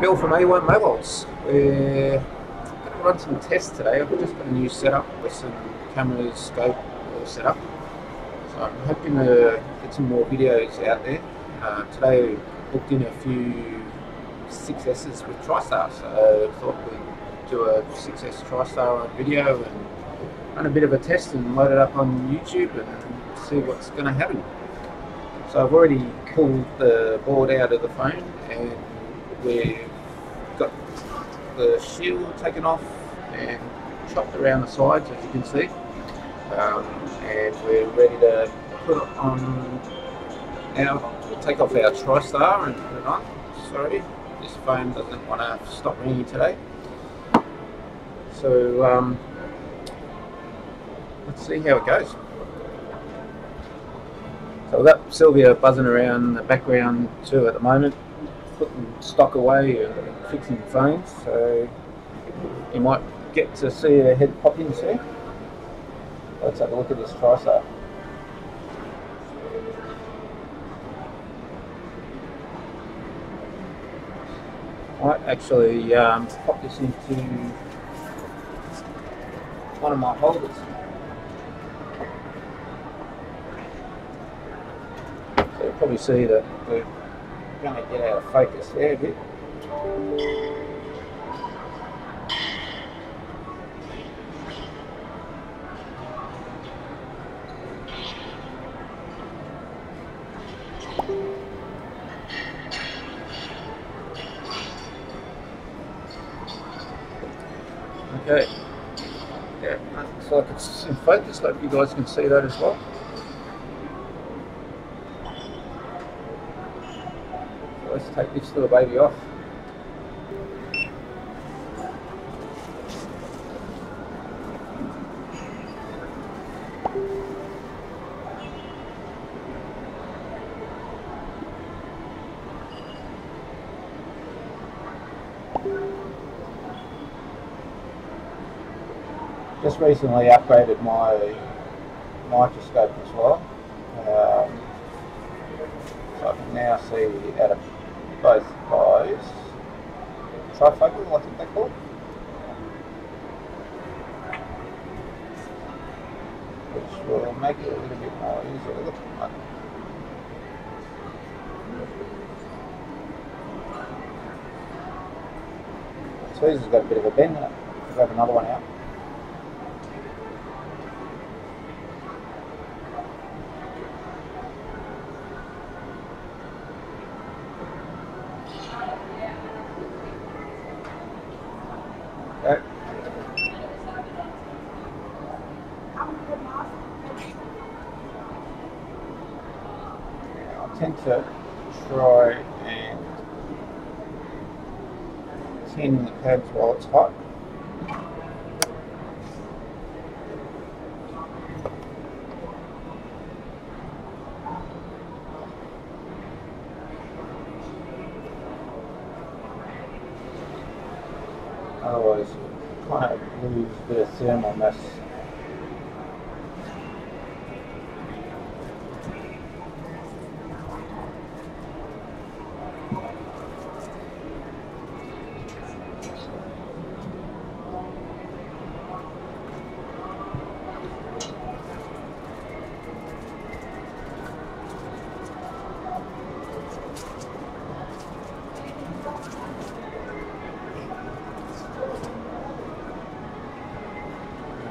Bill from A1 Mobiles. We're going to run some tests today. I've just got a new setup with some cameras, scope all set up. So I'm hoping to get some more videos out there. Today I booked in a few 6Ss with Tristar, so I thought we'd do a 6S Tristar on video and run a bit of a test and load it up on YouTube and see what's going to happen. So I've already pulled the board out of the phone and we've got the shield taken off and chopped around the sides, as you can see, and we're ready to put it on. Now we'll take off our Tristar and put it on. Sorry, this phone doesn't want to stop ringing today. So let's see how it goes. So we've got Sylvia buzzing around the background too at the moment, putting stock away and fixing phones, so you might get to see her head pop in soon. Let's have a look at this Tristar. I might actually pop this into one of my holders. So you'll probably see that we're going to get out of focus there a bit. Okay, yeah, looks like it's in focus. Hope you guys can see that as well. So let's take this little baby off. Just recently upgraded my microscope as well, so I can now see out of both eyes. Trifocal, I think they call it, which will make it a little bit more easier to look at. So this has got a bit of a bend in it. I'll grab another one out. Okay. I tend to try and tin the pads while it's hot. Otherwise, you kind of lose a bit of thermal mass.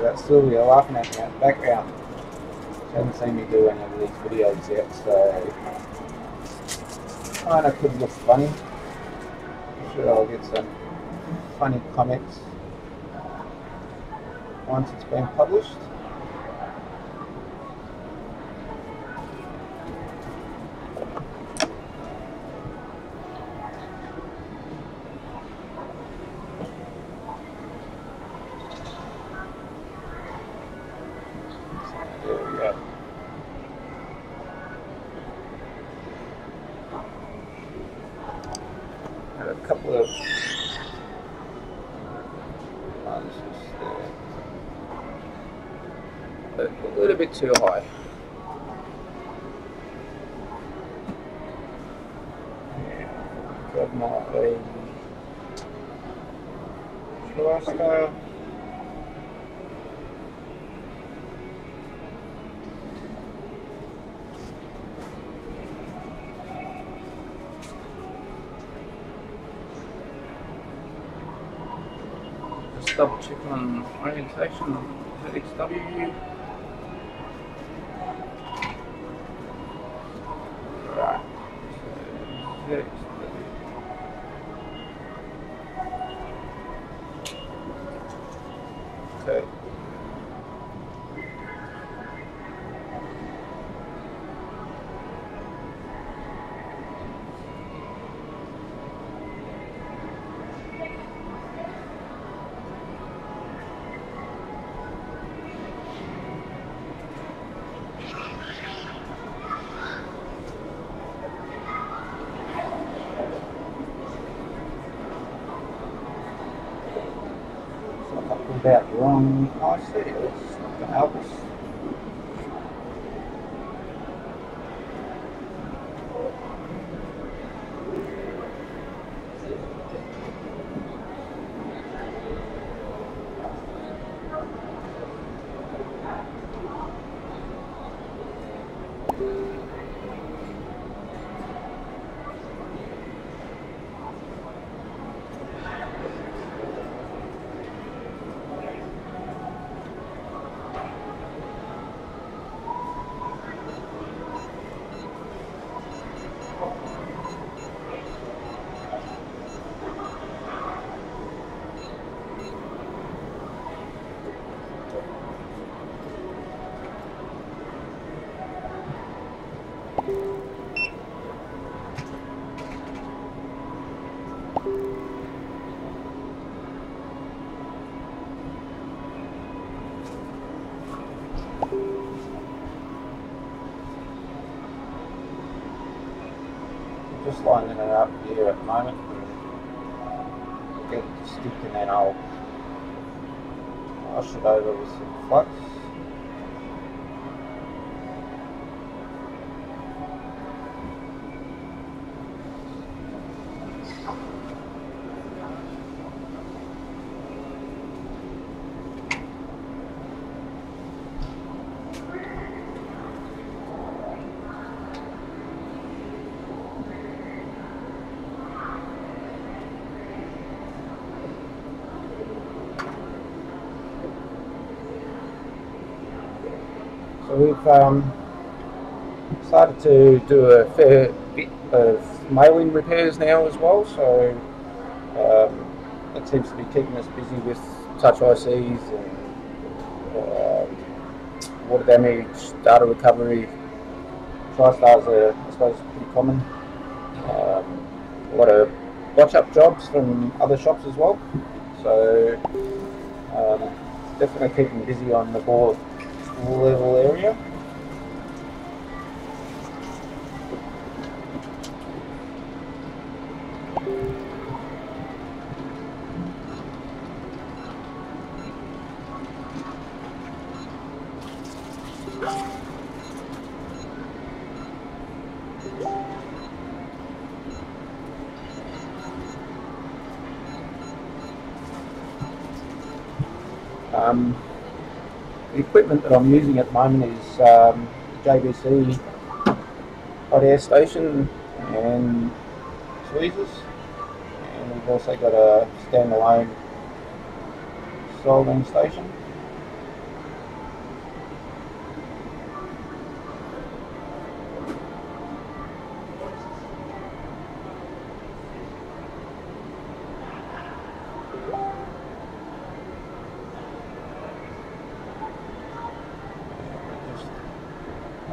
That's Sylvia laughing at me in the background. She hasn't seen me do any of these videos yet, so kind of could look funny. I'm sure I'll get some funny comments once it's been published. A couple of a little bit too high. Grab my Tristar. Just double check on orientation of HW. Right. So, okay. About the wrong IC, it's not going to help us. Just lining it up here at the moment. Get it to stick and then I'll wash it over with some flux. So we've started to do a fair bit of mailing repairs now as well, so that seems to be keeping us busy with touch ICs and water damage, data recovery. Tristars are, I suppose, pretty common. A lot of watch-up jobs from other shops as well, so definitely keeping busy on the board level area. The equipment that I'm using at the moment is JBC hot air station and tweezers, and we've also got a standalone soldering station.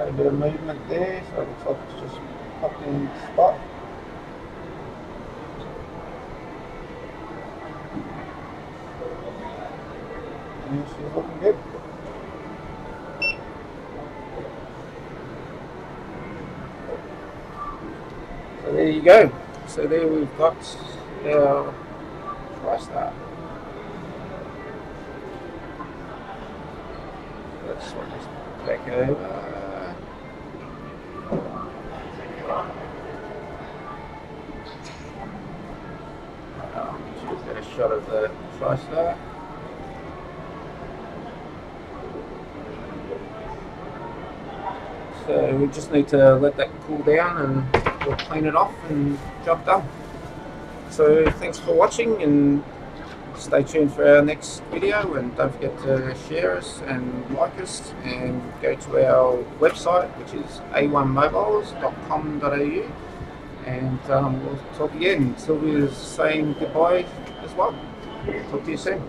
A bit of movement there, so it looks like it's just popped in the spot. And she's looking good. So there you go. So there we've got our Tristar. Let's swap this back over. Get a shot of the Tristar. So we just need to let that cool down and we'll clean it off and job done. So thanks for watching and stay tuned for our next video, and don't forget to share us and like us and go to our website, which is a1mobiles.com.au, and we'll talk again. Sylvia's saying goodbye as well. Talk to you soon.